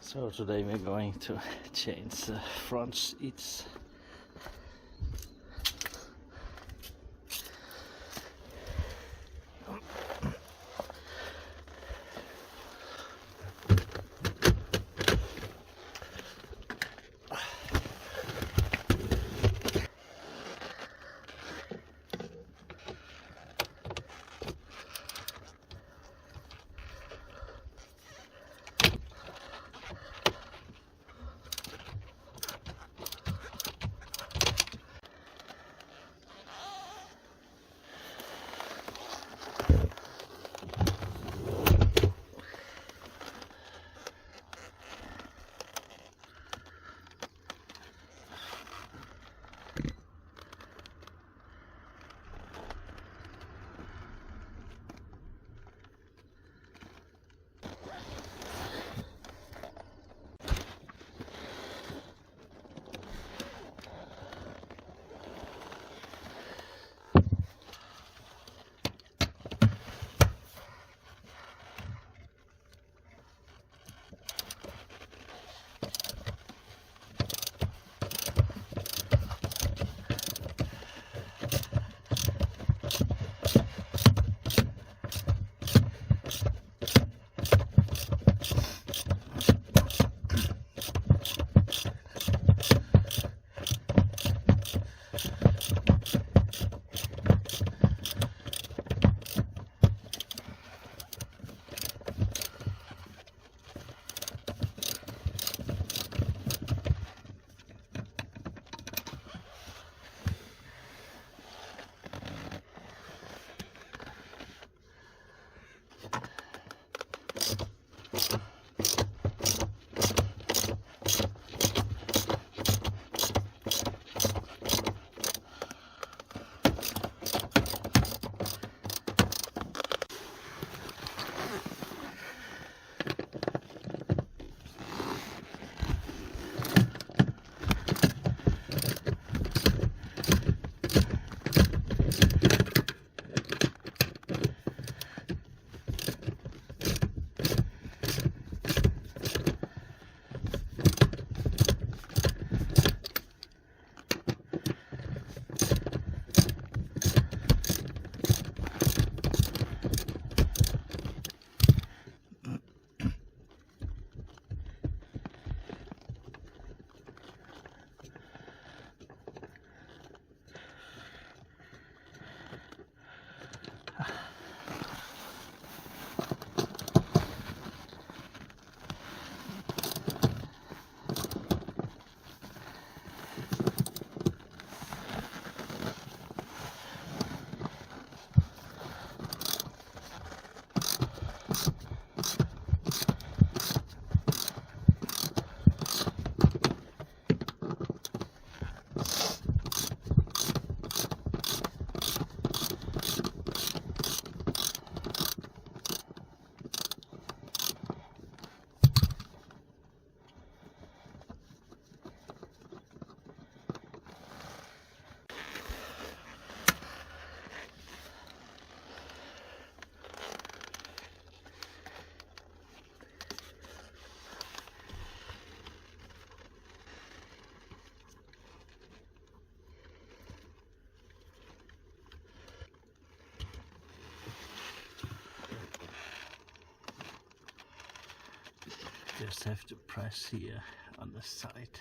So today we're going to change the front seats. Just have to press here on the side.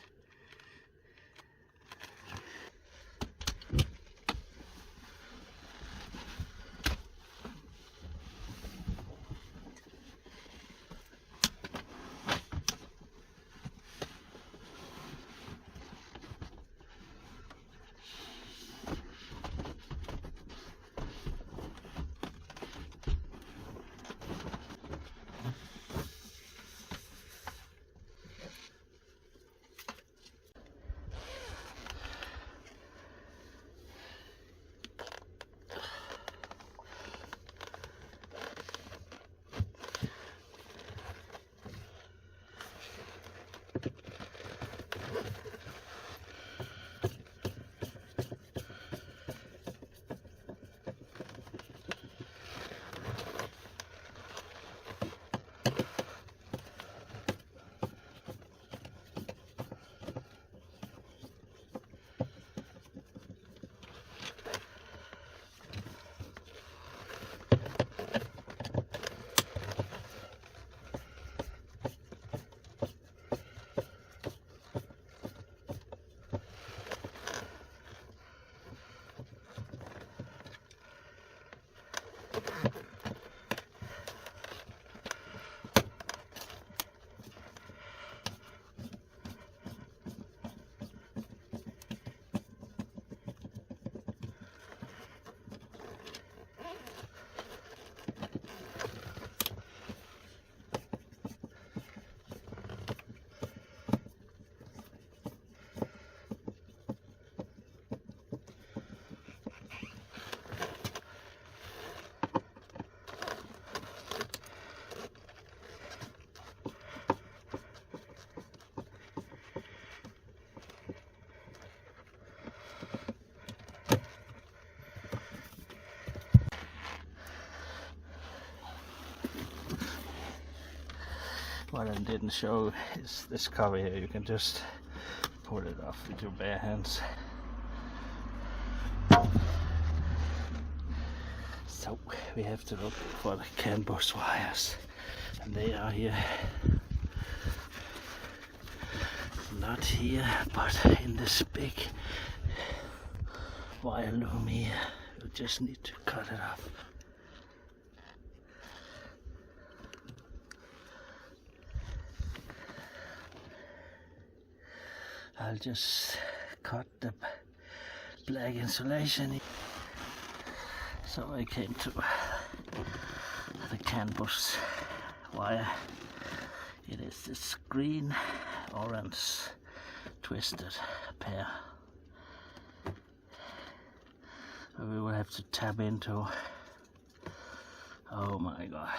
What I didn't show is this cover here. You can just pull it off with your bare hands. So we have to look for the CAN bus wires, and they are here. Not here, but in this big wire loom here. You just need to cut it off. I'll just cut the black insulation. So I came to the CAN bus wire. It is this green, orange, twisted pair. We will have to tap into. Oh my god.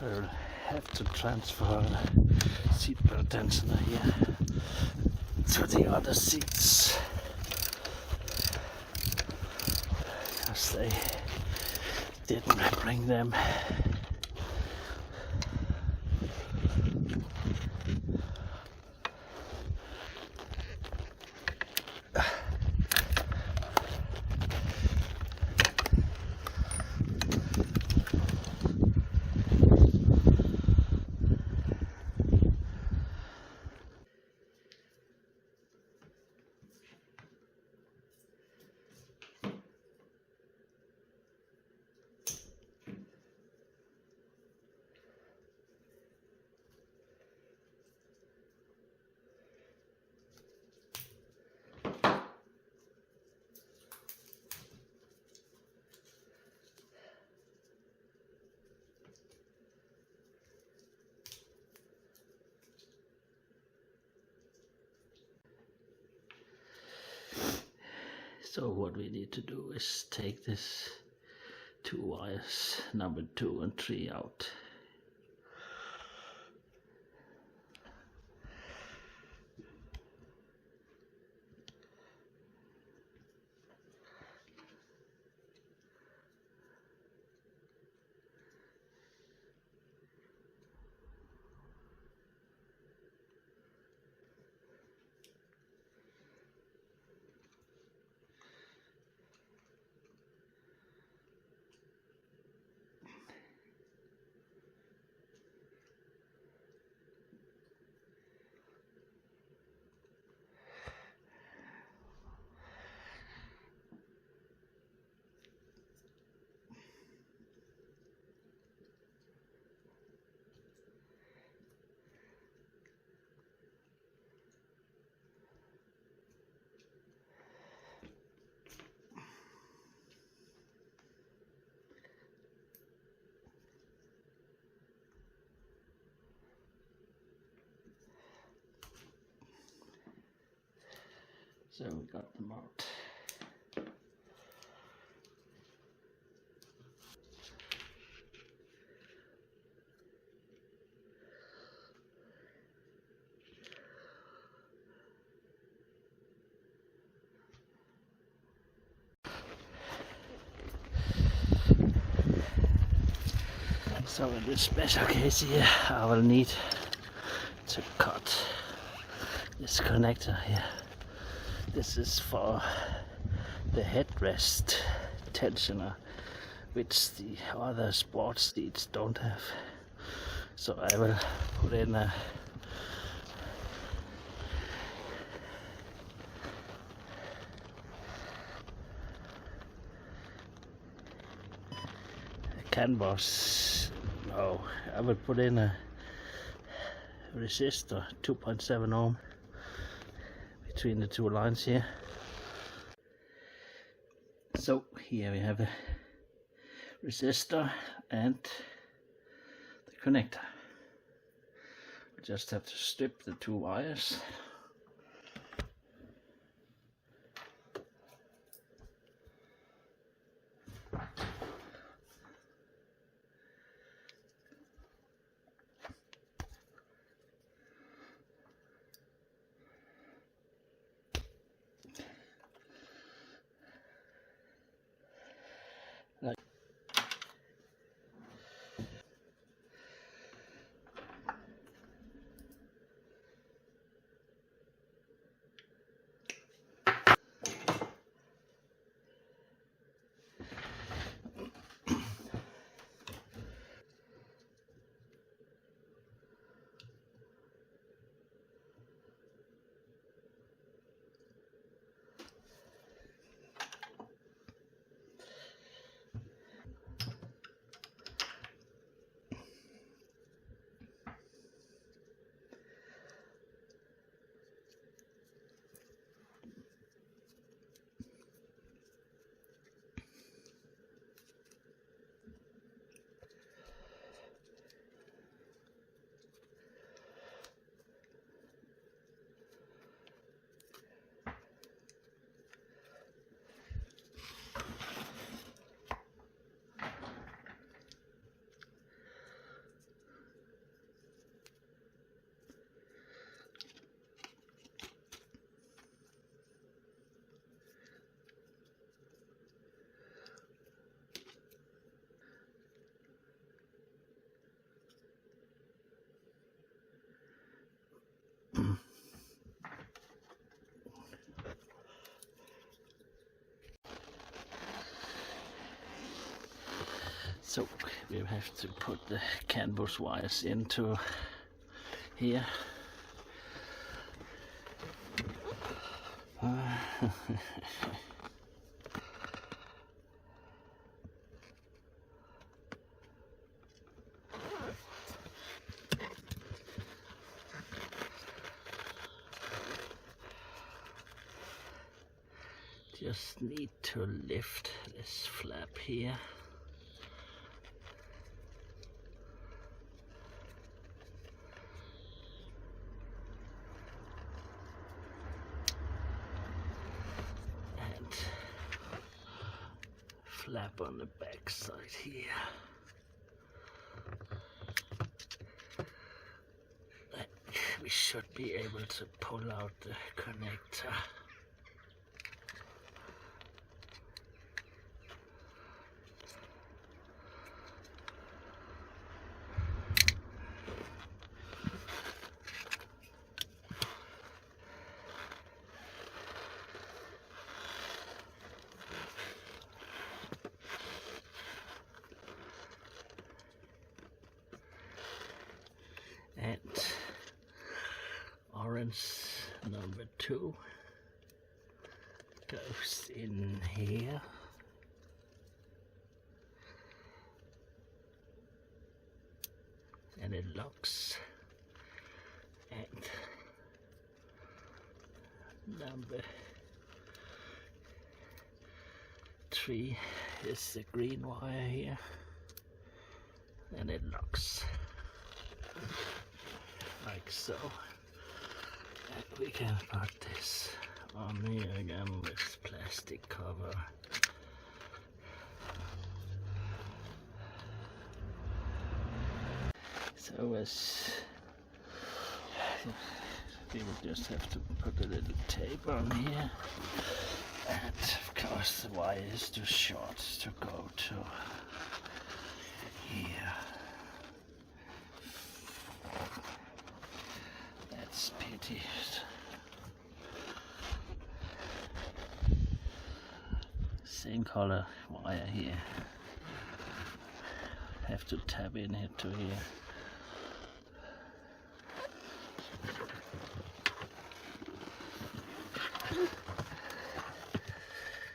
I'll have to transfer the seatbelt tensioner here to the other seats, because they didn't bring them. So what we need to do is take this two wires, number 2 and 3, out. So we got them out. So in this special case here, I will need to cut this connector here. This is for the headrest tensioner, which the other sports seats don't have. So I will put in a canvas. No, I will put in a resistor 2.7 ohm between the two lines here. So here we have a resistor and the connector. We just have to strip the two wires. So we have to put the canvas wires into here. Just need to lift this flap here. Flap on the back side here. We should be able to pull out the connector. And orange number 2 goes in here. And it locks. And number 3 is the green wire here. And it locks. Like so, and we can put this on here again with plastic cover. So as we will just have to put a little tape on here, and of course the wire is too short to go to here. That's pity. Same color wire here. Have to tap in it to here.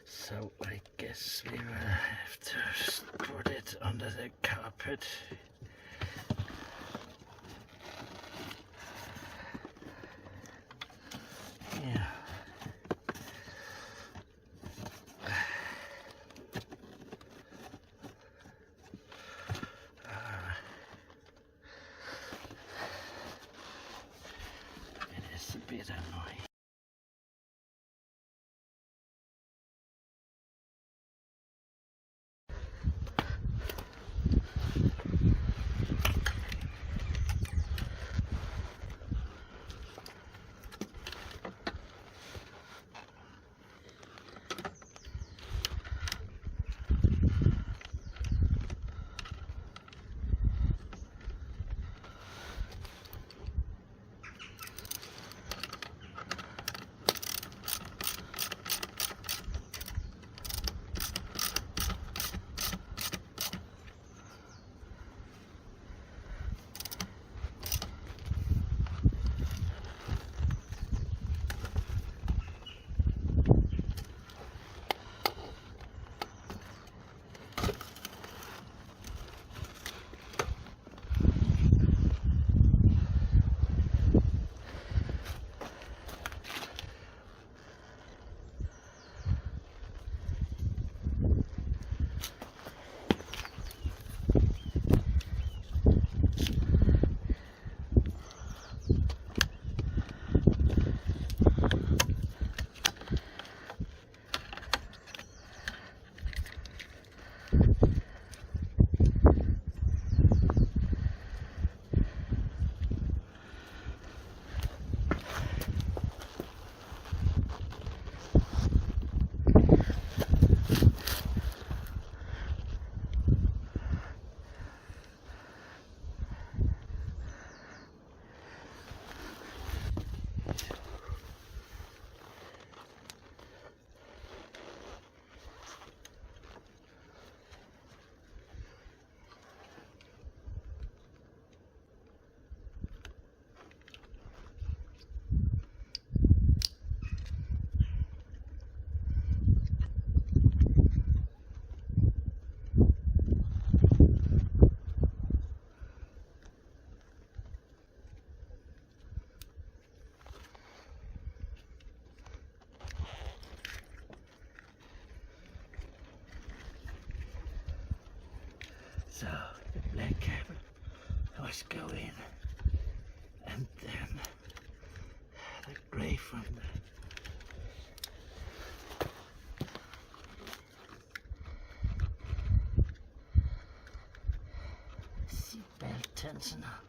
So I guess we will have to put it under the carpet. Yeah. It is a bit annoying. So the black cable was going, and then the grey from the seatbelt tensioner.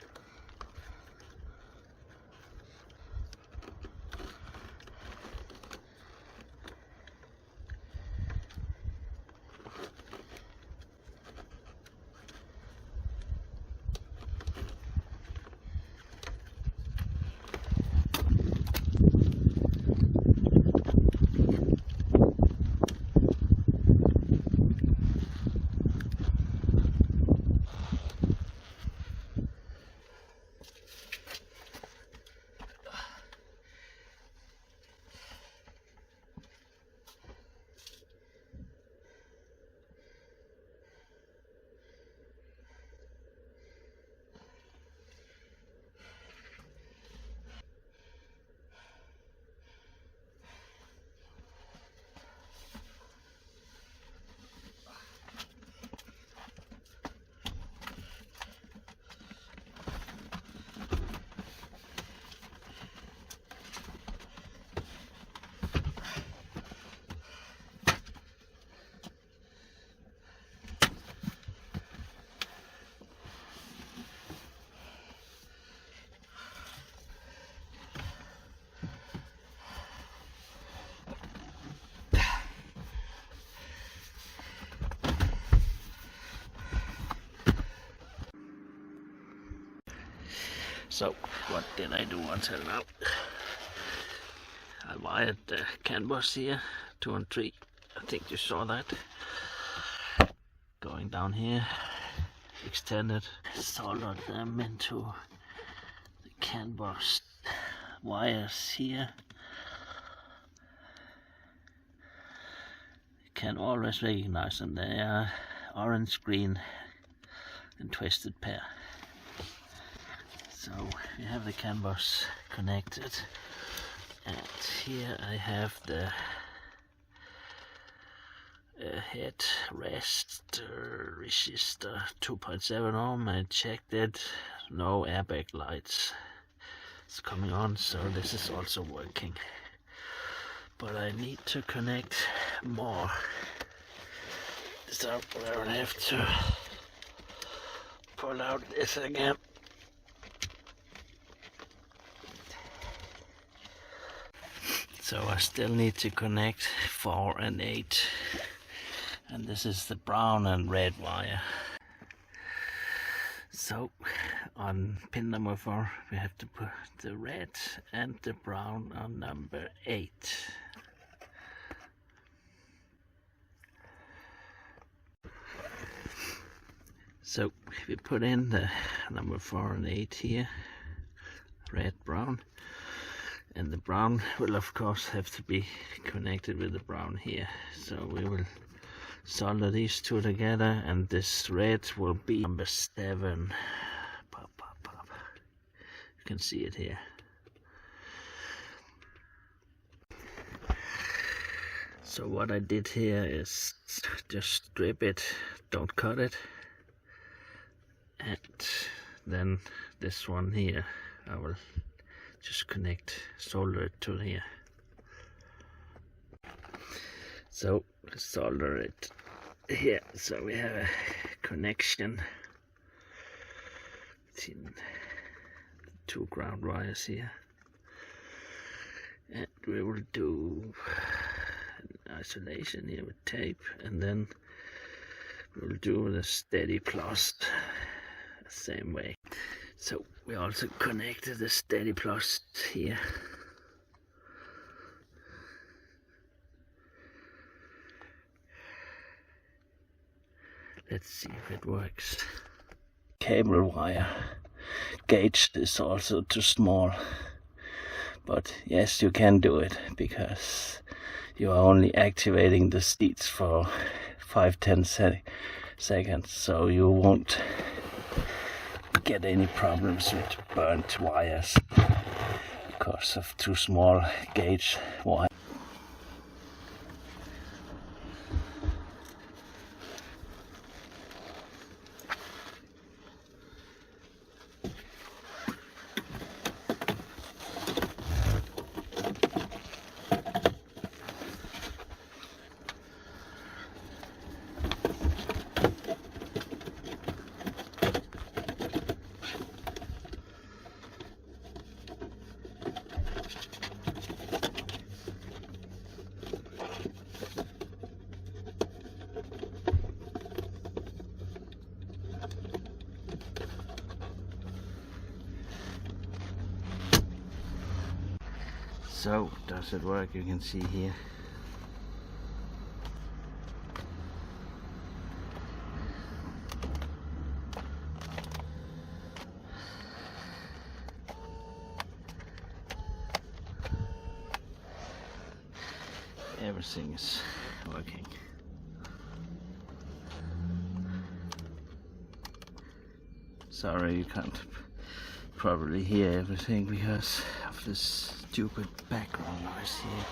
So what did I do until now? I wired the CAN bus here, 2 and 3. I think you saw that. Going down here, extended, soldered them into the CAN bus wires here. You can always recognize them. They are orange, green and twisted pair. So we have the CAN bus connected, and here I have the headrest resistor 2.7 ohm. I checked it, no airbag lights is coming on, so this is also working. But I need to connect more, so I will have to pull out this again. So I still need to connect 4 and 8, and this is the brown and red wire. So on pin number 4 we have to put the red and the brown on number 8. So we put in the number 4 and 8 here, red, brown. And the brown will of course have to be connected with the brown here. So we will solder these two together, and this red will be number 7. Pop, pop, pop. You can see it here. So what I did here is just strip it, don't cut it. And then this one here, I will just solder it to here. So solder it here, so we have a connection between the 2 ground wires here, and we will do an isolation here with tape, and then we'll do the steady plus the same way. So we also connected the steady plus here. Let's see if it works. Cable wire gauge is also too small, but yes, you can do it because you are only activating the seats for 5-10 seconds, so you won't get any problems with burnt wires because of too small gauge wire. So does it work? You can see here. Everything is working. Sorry, you can't probably hear everything because of this stupid background noise here.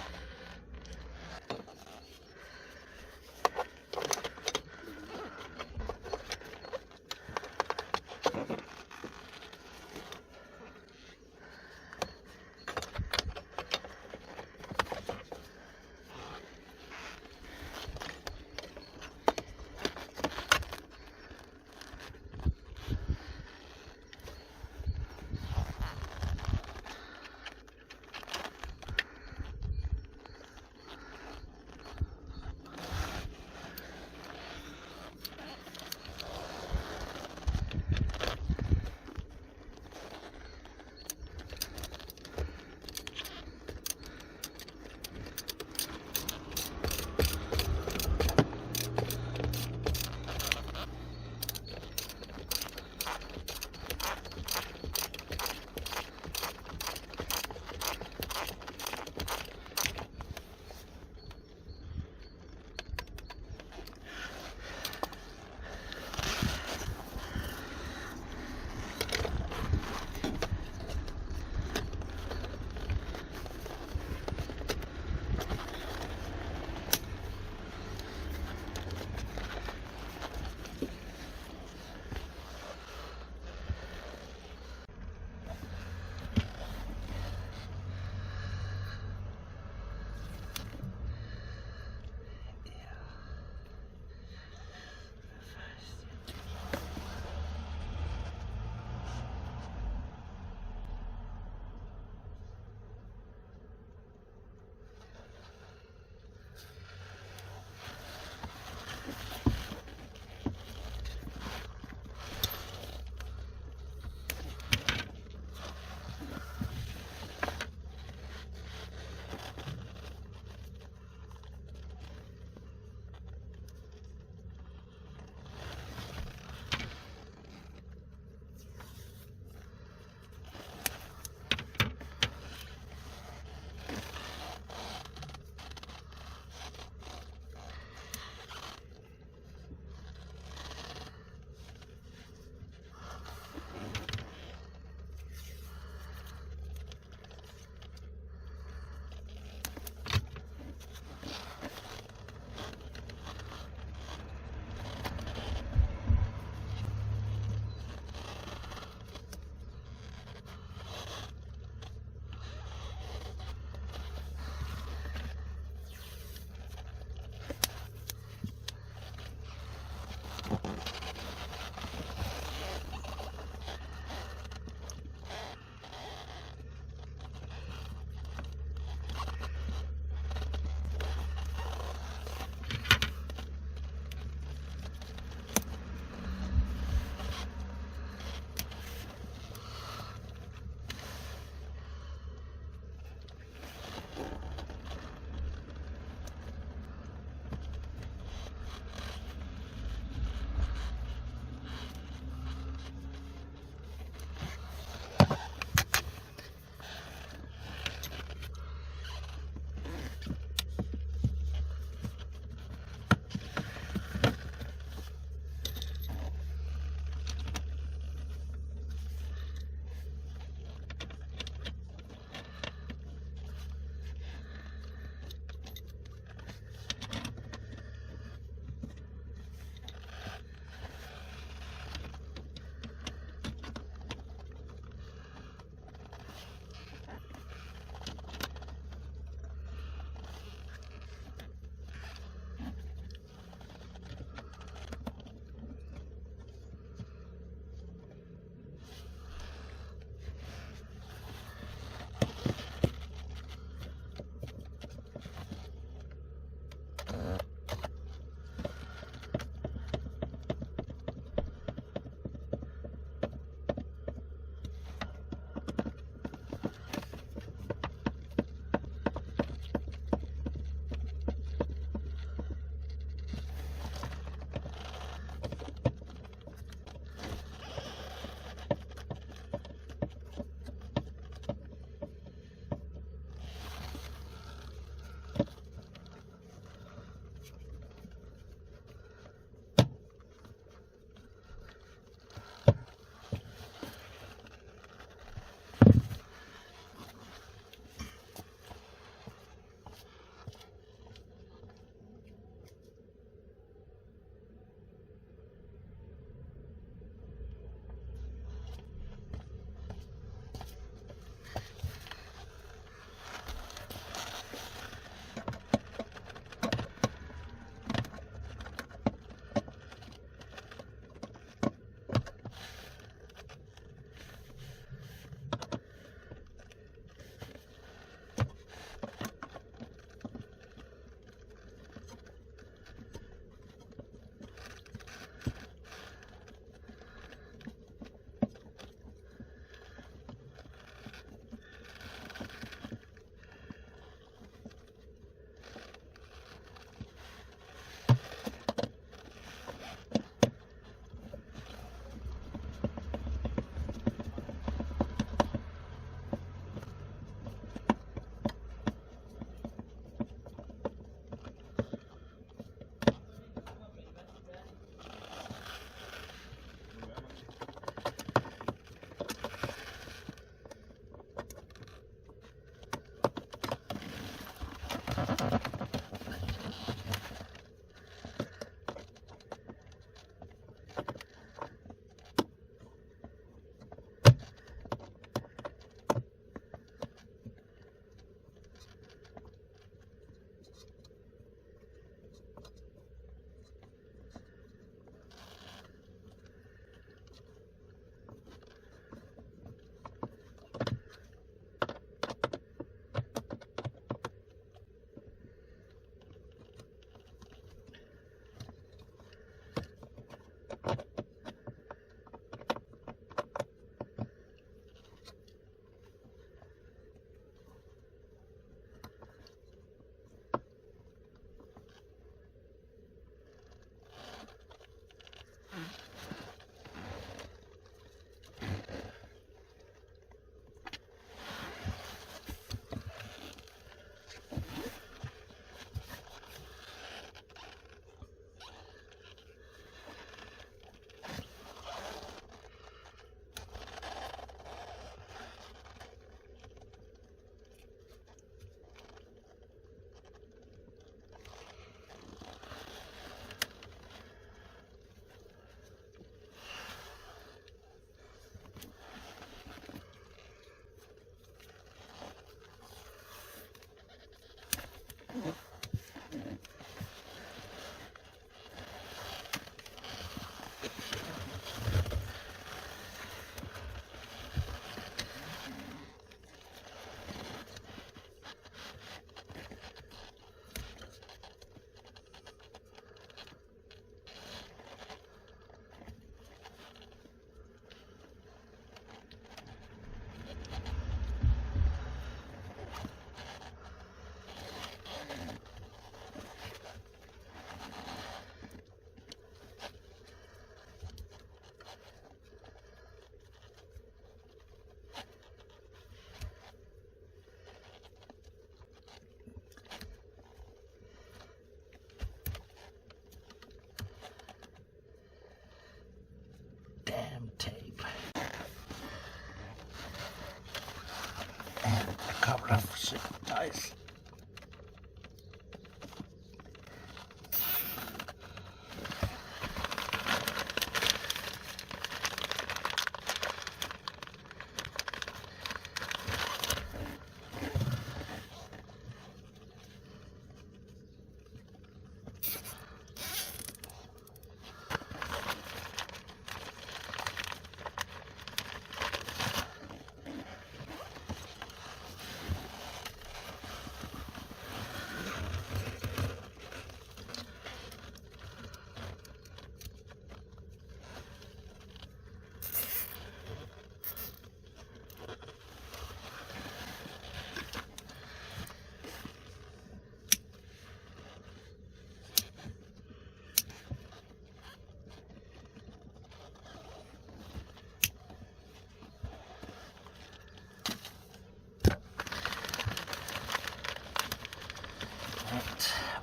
rough zip ties.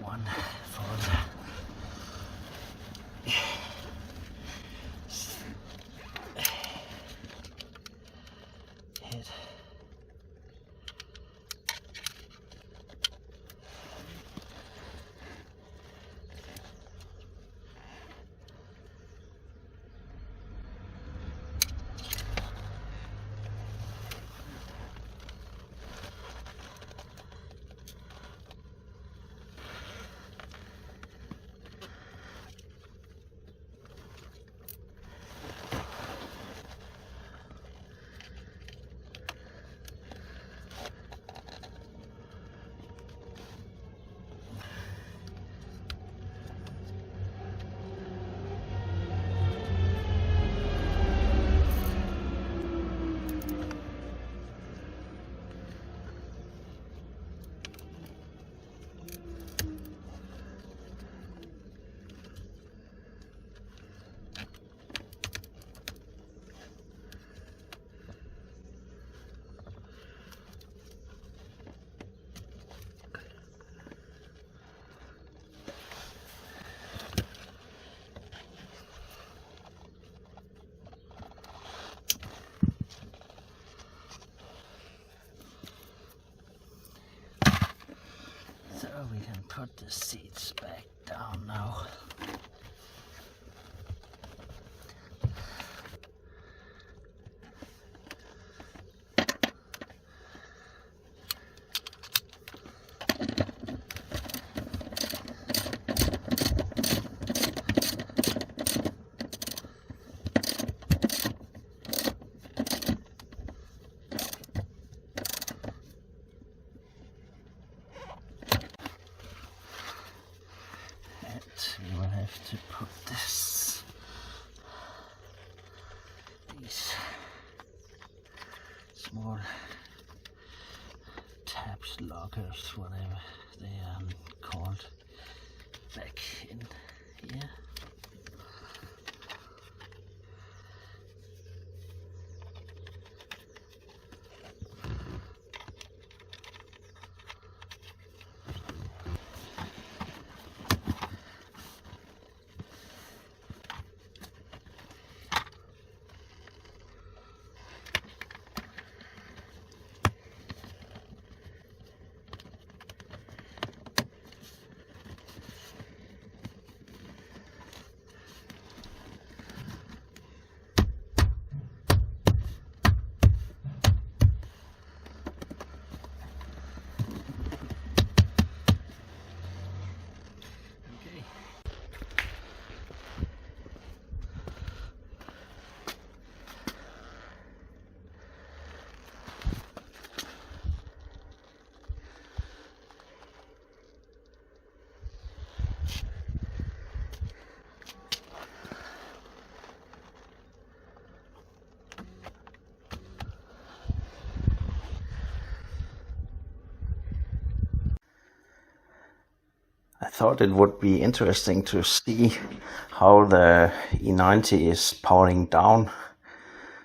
One for the head. So we can put the seats back down now. We will have to put these small tabs, lockers, whatever they are called, back in here. I thought it would be interesting to see how the E90 is powering down.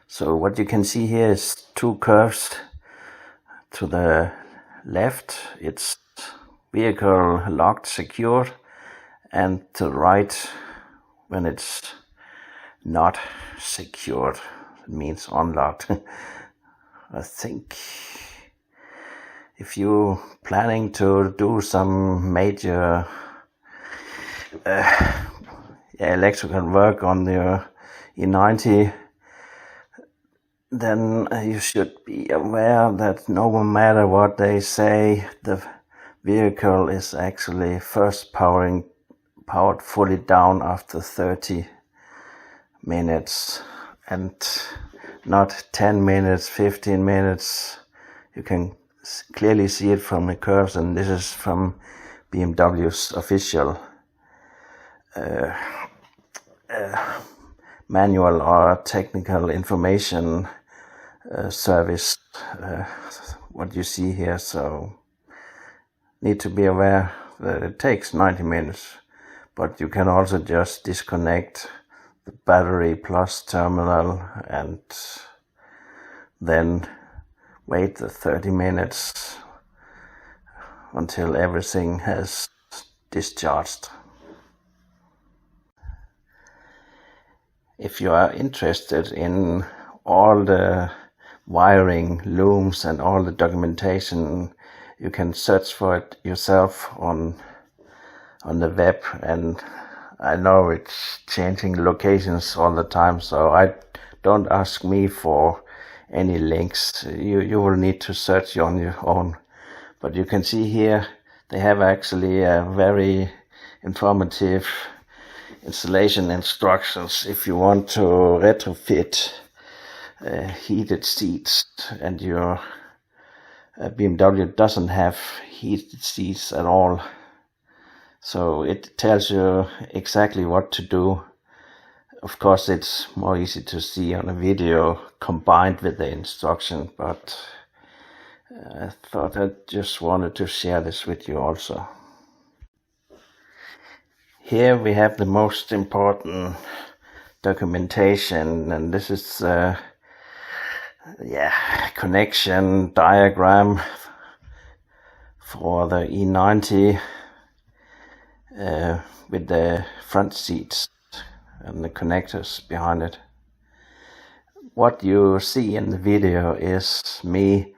So what you can see here is two curves. To the left it's vehicle locked, secured, and to the right, when it's not secured, it means unlocked. I think if you're planning to do some major electrical work on the E90, then you should be aware that no matter what they say, the vehicle is actually first powered fully down after 30 minutes and not 10 minutes, 15 minutes. You can clearly see it from the curves, and this is from BMW's official manual or technical information service, what you see here. So need to be aware that it takes 90 minutes, but you can also just disconnect the battery plus terminal and then wait the 30 minutes until everything has discharged. If you are interested in all the wiring looms and all the documentation, you can search for it yourself on the web, and I know it's changing locations all the time, so don't ask me for any links. You will need to search on your own. But you can see here they have actually a very informative installation instructions if you want to retrofit heated seats, and your BMW doesn't have heated seats at all. So it tells you exactly what to do. Of course, it's more easy to see on a video combined with the instruction, but I thought I just wanted to share this with you also. Here we have the most important documentation, and this is connection diagram for the E90 with the front seats and the connectors behind it. What you see in the video is me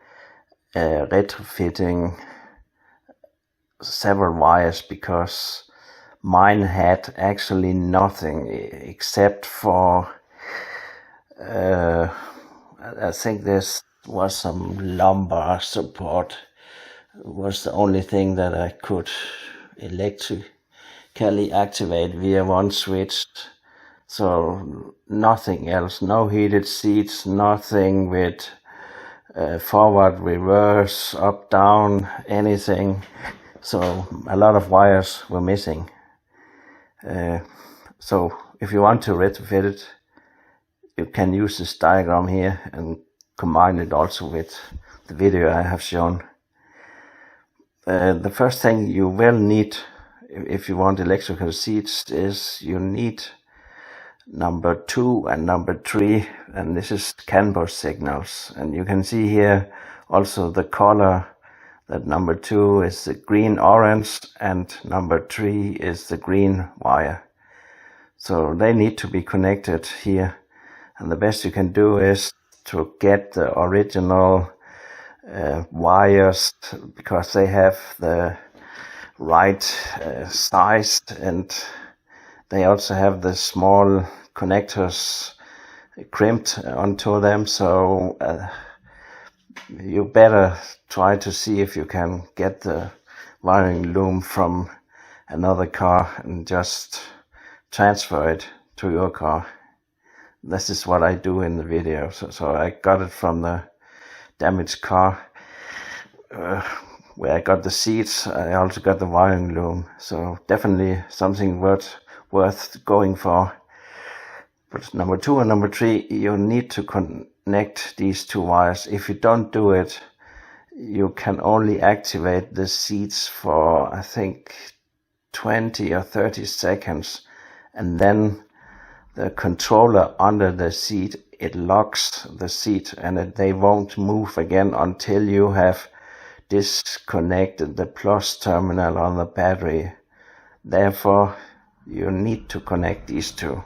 retrofitting several wires, because mine had actually nothing except for I think this was some lumbar support. It was the only thing that I could electrically activate via one switch. So nothing else, no heated seats, nothing with forward, reverse, up, down, anything. So a lot of wires were missing. So if you want to retrofit it, you can use this diagram here and combine it also with the video I have shown. The first thing you will need if you want electrical seats is you need number 2 and number 3, and this is CAN bus signals. And you can see here also the color, that number 2 is the green orange and number 3 is the green wire. So they need to be connected here, and the best you can do is to get the original wires, because they have the right size, and they also have the small connectors crimped onto them. So you better try to see if you can get the wiring loom from another car and just transfer it to your car. This is what I do in the video. So I got it from the damaged car where I got the seats. I also got the wiring loom. So definitely something worth going for. But number 2 and number 3, you need to connect these 2 wires. If you don't do it, you can only activate the seats for, I think, 20 or 30 seconds, and then the controller under the seat, it locks the seat, and they won't move again until you have disconnected the plus terminal on the battery. Therefore, you need to connect these 2.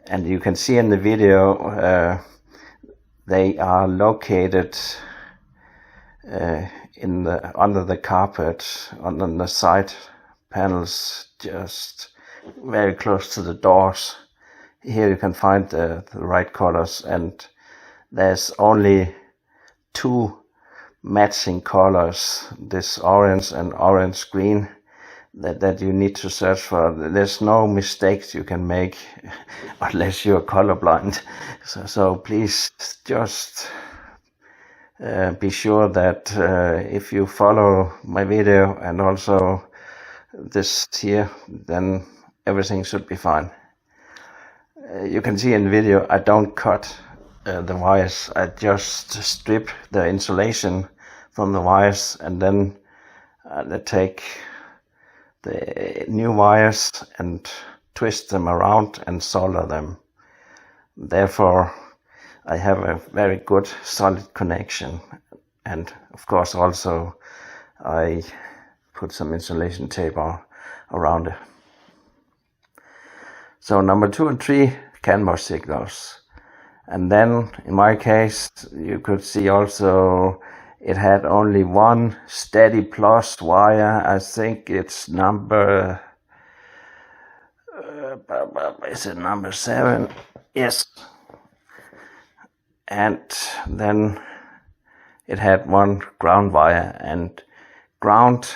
And you can see in the video they are located under the carpet, on the side panels, just very close to the doors. Here you can find the right colors, and there's only 2 matching colors, this orange and orange green, that you need to search for. There's no mistakes you can make unless you're colorblind. So please just be sure that if you follow my video and also this here, then everything should be fine. You can see in the video I don't cut the wires. I just strip the insulation from the wires, and then I take the new wires and twist them around and solder them. Therefore I have a very good solid connection, and of course also I put some insulation tape around it. So number 2 and 3, CAN bus signals. And then in my case you could see also it had only 1 steady plus wire. I think it's number is it number 7? Yes. And then it had 1 ground wire, and ground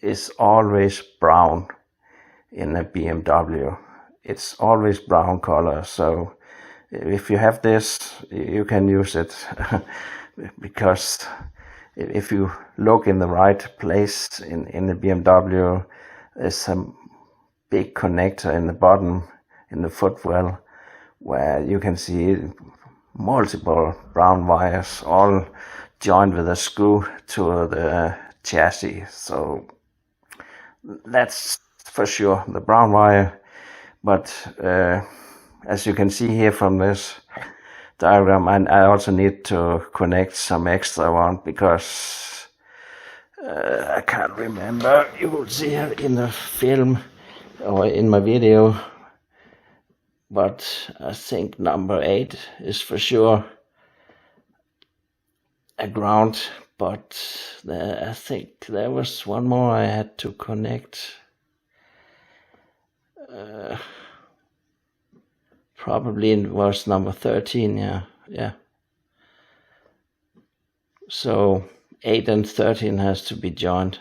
is always brown in a BMW. It's always brown color, so if you have this, you can use it because if you look in the right place in the BMW, there's some big connector in the bottom, in the footwell, where you can see multiple brown wires all joined with a screw to the chassis. So that's for sure the brown wire. But as you can see here from this diagram, I also need to connect some extra one because I can't remember. You will see it in the film or in my video, but I think number 8 is for sure a ground, but I think there was one more I had to connect. Probably it was number 13, yeah. So 8 and 13 has to be joined,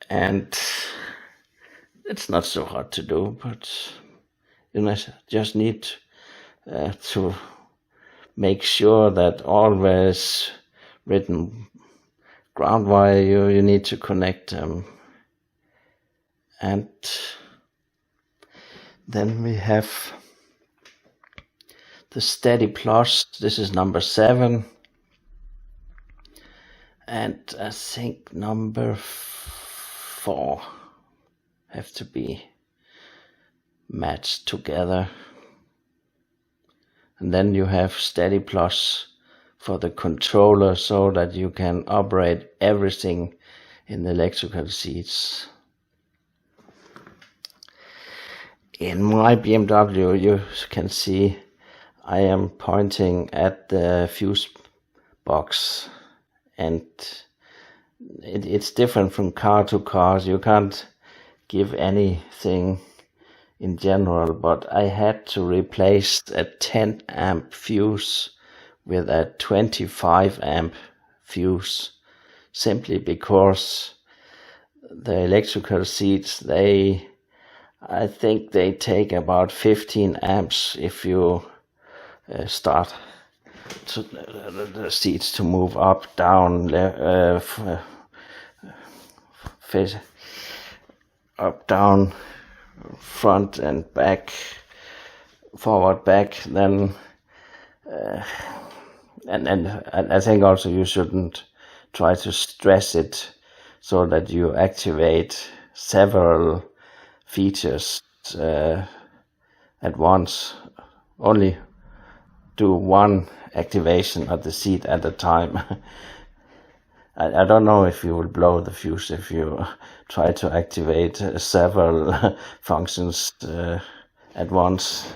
and it's not so hard to do, but you just need to make sure that always written ground wire, you need to connect them. And then we have the steady plus. This is number 7, and I think number 4 have to be matched together. And then you have steady plus for the controller, so that you can operate everything in the electrical seats. In my BMW, you can see I am pointing at the fuse box, and it's different from car to car. You can't give anything in general, but I had to replace a 10 amp fuse with a 25 amp fuse, simply because the electrical seats, I think they take about 15 amps if you start the seats to move up, down, face up, down, front and back, forward, back. Then and I think also you shouldn't try to stress it so that you activate several features at once. Only do one activation of the seat at a time. I don't know if you will blow the fuse if you try to activate several functions at once,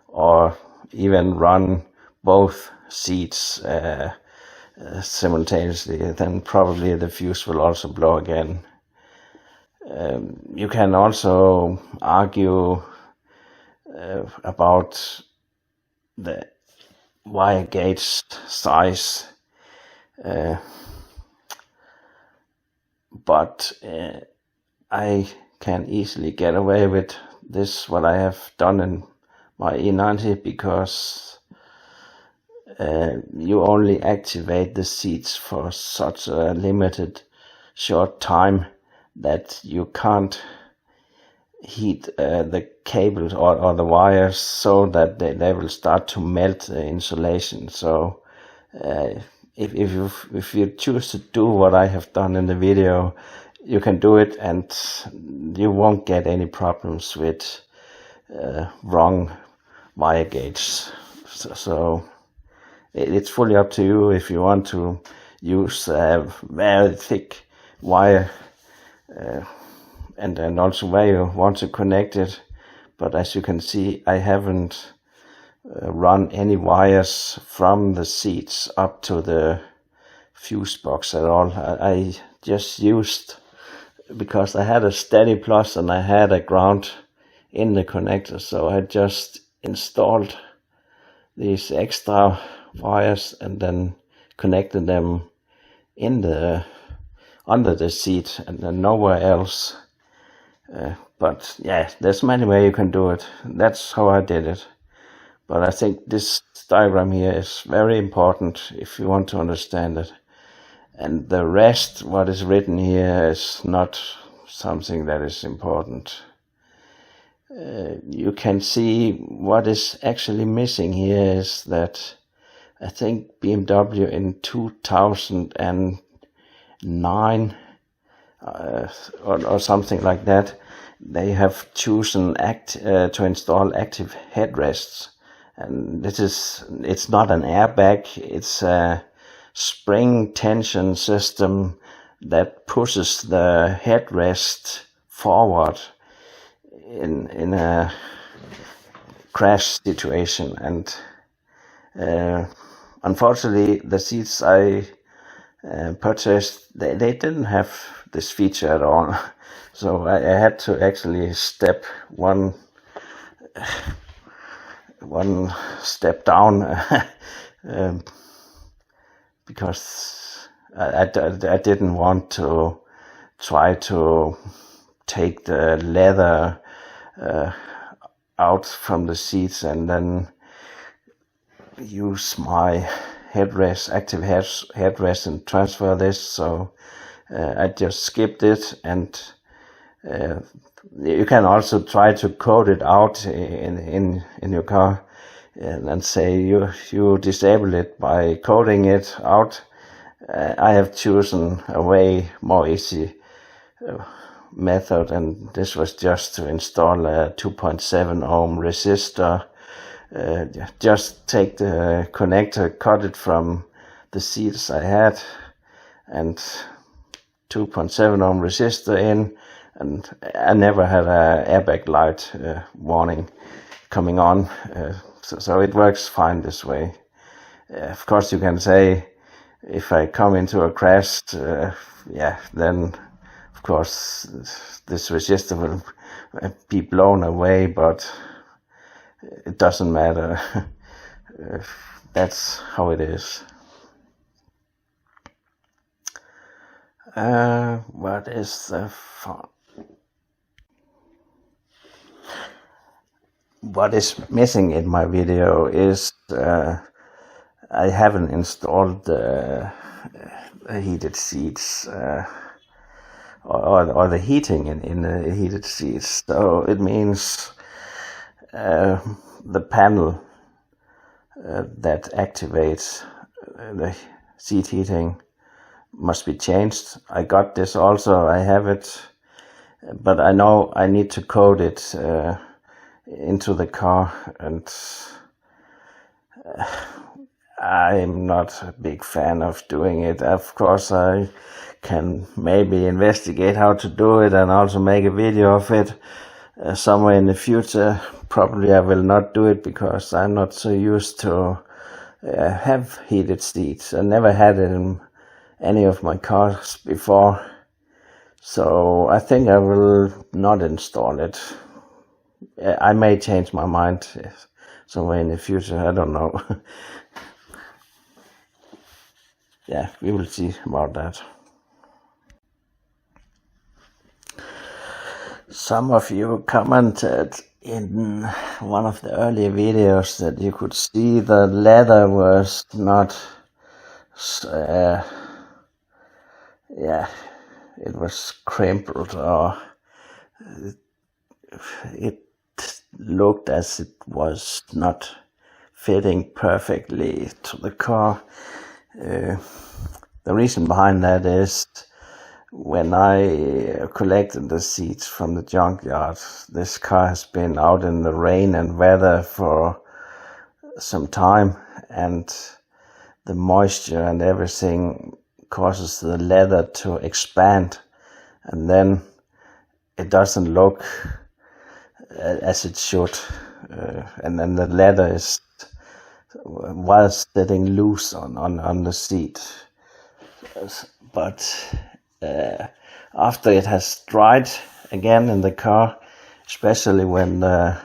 or even run both seats simultaneously, then probably the fuse will also blow again. You can also argue about the wire gauge size, but I can easily get away with this, what I have done in my E90, because you only activate the seats for such a limited short time that you can't heat the cables or the wires so that they will start to melt the insulation. So if you choose to do what I have done in the video, you can do it and you won't get any problems with wrong wire gauge. So it's fully up to you if you want to use a very thick wire and then also where you want to connect it. But as you can see, I haven't run any wires from the seats up to the fuse box at all. I just used, because I had a steady plus and I had a ground in the connector, so I just installed these extra wires and then connected them in the under the seat and then nowhere else. But yeah, there's many ways you can do it. That's how I did it. But I think this diagram here is very important if you want to understand it. And the rest, what is written here, is not something that is important. You can see what is actually missing here is that I think BMW in 2009 or something like that, they have chosen to install active headrests. And it's not an airbag, it's a spring tension system that pushes the headrest forward in a crash situation. And unfortunately, the seats I purchased, they didn't have this feature at all. So I had to actually step one step down because I didn't want to try to take the leather out from the seats and then use my headrest, active headrest, and transfer this. So I just skipped it, and you can also try to code it out in your car and say you disable it by coding it out. I have chosen a way more easy method, and this was just to install a 2.7 ohm resistor. Just take the connector, cut it from the seats I had, and 2.7 ohm resistor in, and I never had a airbag light warning coming on, so it works fine this way. Of course, you can say if I come into a crash, then of course this resistor will be blown away, but it doesn't matter. That's how it is. What is the fun? What is missing in my video is I haven't installed the heated seats or the heating in the heated seats. So it means the panel that activates the seat heating must be changed. I got this also, I have it, but I know I need to code it into the car, and I'm not a big fan of doing it. Of course, I can maybe investigate how to do it and also make a video of it somewhere in the future. Probably I will not do it because I'm not so used to have heated seats. I never had it in any of my cars before, so I think I will not install it. I may change my mind somewhere in the future, I don't know. Yeah, we will see about that. Some of you commented in one of the earlier videos that you could see the leather was not, yeah, it was crumpled, or it looked as it was not fitting perfectly to the car. The reason behind that is when I collected the seats from the junkyard, this car has been out in the rain and weather for some time, and the moisture and everything causes the leather to expand, and then it doesn't look as it should, and then the leather is, while sitting loose on the seat. But after it has dried again in the car, especially when the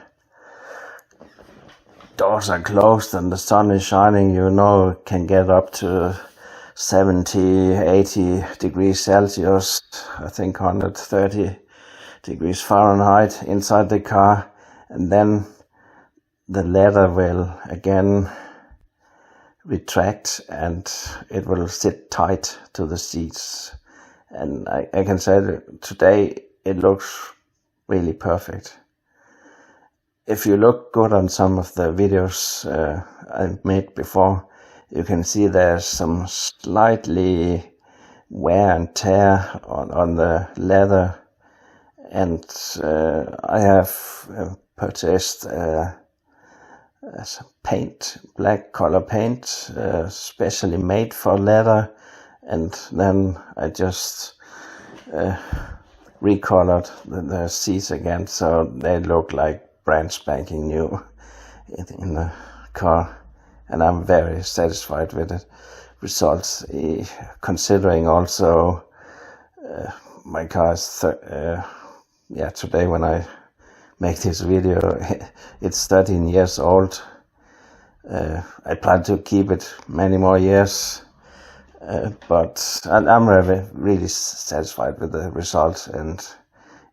doors are closed and the sun is shining, you know, it can get up to 70, 80 degrees Celsius, I think 130 degrees Fahrenheit inside the car, and then the leather will again retract and it will sit tight to the seats. And I can say that today it looks really perfect. If you look good on some of the videos I've made before, you can see there's some slightly wear and tear on the leather, and I have purchased some paint, black color paint, specially made for leather, and then I just recolored the seats again so they look like brand spanking new in the car, and I'm very satisfied with the results, considering also my car is today when I make this video it's 13 years old. I plan to keep it many more years, but I'm really satisfied with the results, and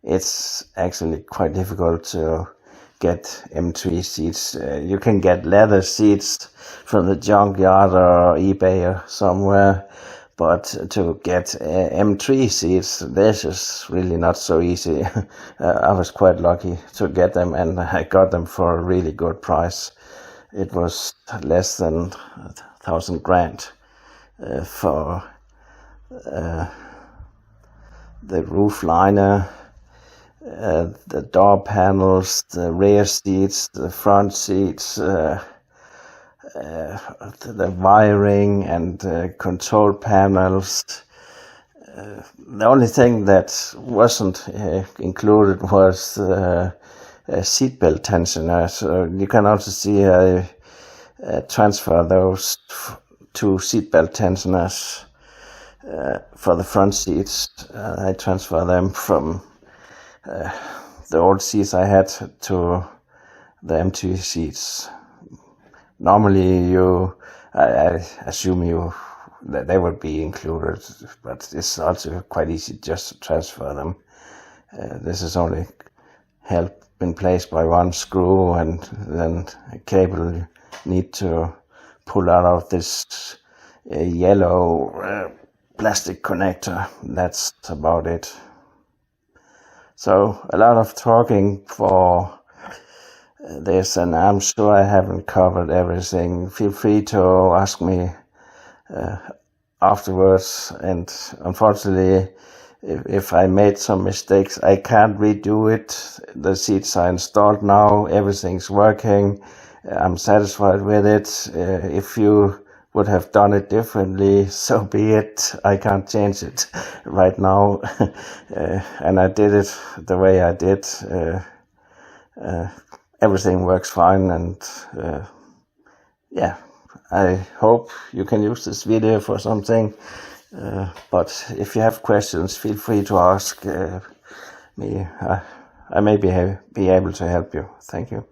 it's actually quite difficult to get M3 seats. You can get leather seats from the junkyard or eBay or somewhere, but to get M3 seats, this is really not so easy. I was quite lucky to get them, and I got them for a really good price. It was less than 1,000 grand for the roof liner, the door panels, the rear seats, the front seats, the wiring and control panels. The only thing that wasn't included was seatbelt tensioner. So you can also see I transfer those two seatbelt tensioners for the front seats. I transfer them from the old seats I had to the M3 seats. Normally I assume that they would be included, but it's also quite easy just to transfer them. This is only held in place by one screw, and then a cable you need to pull out of this yellow plastic connector. That's about it. So a lot of talking for this, and I'm sure I haven't covered everything. Feel free to ask me afterwards, and unfortunately if I made some mistakes, I can't redo it. The seats are installed now, everything's working, I'm satisfied with it. If you would have done it differently, so be it. I can't change it right now. And I did it the way I did. Everything works fine, and yeah, I hope you can use this video for something, but if you have questions, feel free to ask me. I may be able to help you. Thank you.